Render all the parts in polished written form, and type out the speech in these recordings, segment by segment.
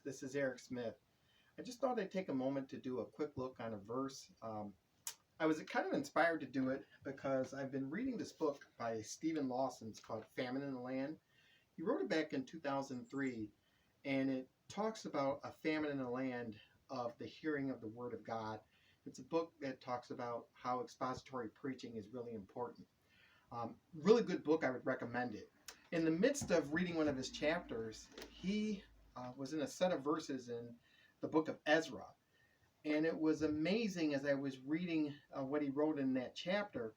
This is Eric Smith. I just thought I'd take a moment to do a quick look on a verse. I was kind of inspired to do it because I've been reading this book by Steve Lawson. It's called Famine in the Land. He wrote it back in 2003, and it talks about a famine in the land of the hearing of the Word of God. It's a book that talks about how expository preaching is really important. Really good book. I would recommend it. In the midst of reading one of his chapters, he was in a set of verses in the book of Ezra. And it was amazing as I was reading what he wrote in that chapter.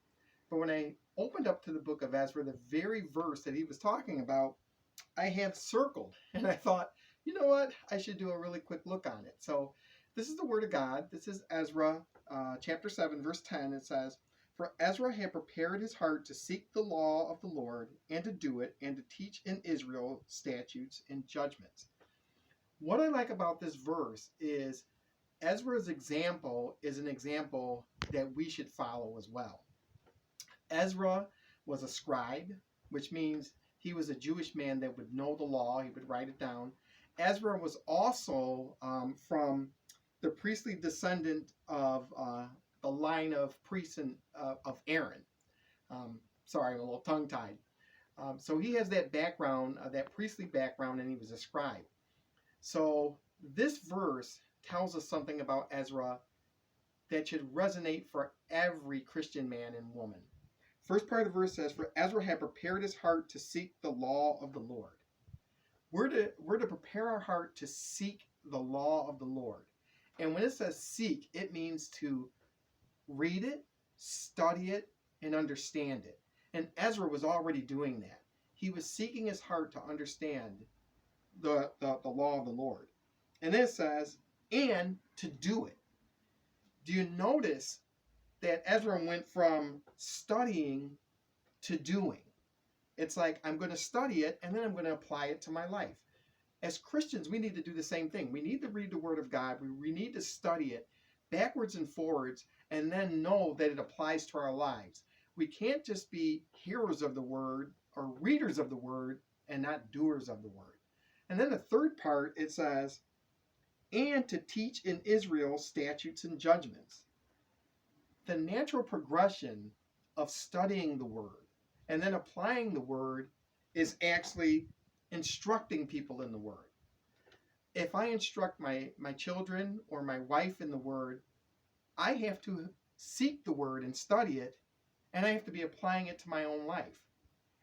But when I opened up to the book of Ezra, the very verse that he was talking about, I have circled. And I thought, you know what? I should do a really quick look on it. So this is the Word of God. This is Ezra chapter 7, verse 10. It says, "For Ezra had prepared his heart to seek the law of the Lord and to do it and to teach in Israel statutes and judgments." What I like about this verse is Ezra's example is an example that we should follow as well. Ezra was a scribe, which means he was a Jewish man that would know the law. He would write it down. Ezra was also from the priestly descendant of the line of priests of Aaron. Sorry, I'm a little tongue-tied. So he has that background, that priestly background, and he was a scribe. So this verse tells us something about Ezra that should resonate for every Christian man and woman. First part of the verse says, "For Ezra had prepared his heart to seek the law of the Lord." We're to prepare our heart to seek the law of the Lord. And when it says seek, it means to read it, study it, and understand it. And Ezra was already doing that. He was seeking his heart to understand the law of the Lord. And then it says, and to do it. Do you notice that Ezra went from studying to doing? It's like, I'm going to study it, and then I'm going to apply it to my life. As Christians, we need to do the same thing. We need to read the Word of God. We need to study it backwards and forwards, and then know that it applies to our lives. We can't just be hearers of the Word or readers of the Word and not doers of the Word. And then the third part, it says, and to teach in Israel statutes and judgments. The natural progression of studying the Word and then applying the Word is actually instructing people in the Word. If I instruct my children or my wife in the Word, I have to seek the Word and study it, and I have to be applying it to my own life.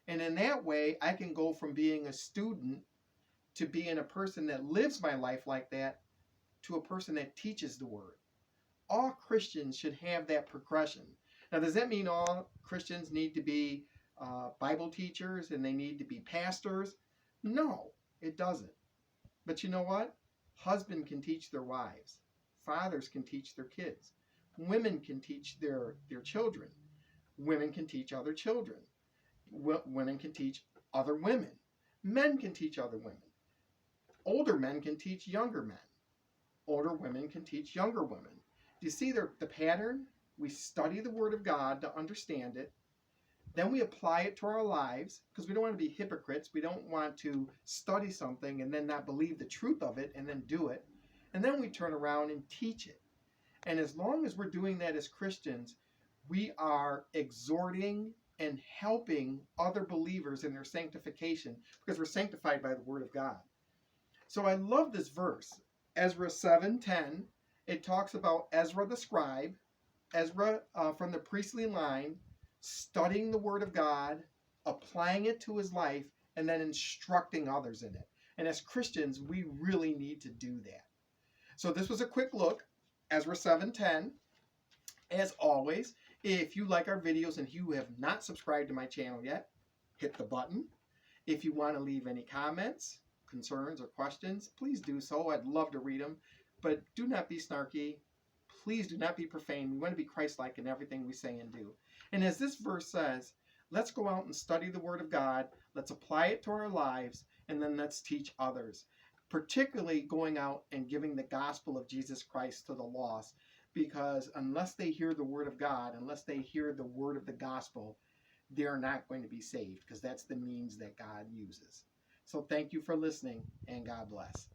And in that way, I can go from being a student to being a person that lives my life like that to a person that teaches the Word. All Christians should have that progression. Now, does that mean all Christians need to be Bible teachers and they need to be pastors? No, it doesn't. But you know what? Husbands can teach their wives. Fathers can teach their kids. Women can teach their children. Women can teach other children. Women can teach other women. Men can teach other women. Older men can teach younger men. Older women can teach younger women. Do you see the pattern? We study the Word of God to understand it. Then we apply it to our lives because we don't want to be hypocrites. We don't want to study something and then not believe the truth of it and then do it. And then we turn around and teach it. And as long as we're doing that as Christians, we are exhorting and helping other believers in their sanctification because we're sanctified by the Word of God. So I love this verse. Ezra 7:10, it talks about Ezra the scribe, Ezra from the priestly line, studying the Word of God, applying it to his life, and then instructing others in it. And as Christians, we really need to do that. So this was a quick look, Ezra 7:10. As always, if you like our videos and you have not subscribed to my channel yet, hit the button. If you want to leave any comments, concerns, or questions, please do so. I'd love to read them. But do not be snarky. Please do not be profane. We want to be Christ-like in everything we say and do. And as this verse says, let's go out and study the Word of God. Let's apply it to our lives, and then let's teach others. Particularly going out and giving the gospel of Jesus Christ to the lost. Because unless they hear the Word of God, unless they hear the word of the gospel, they're not going to be saved, because that's the means that God uses. So thank you for listening, and God bless.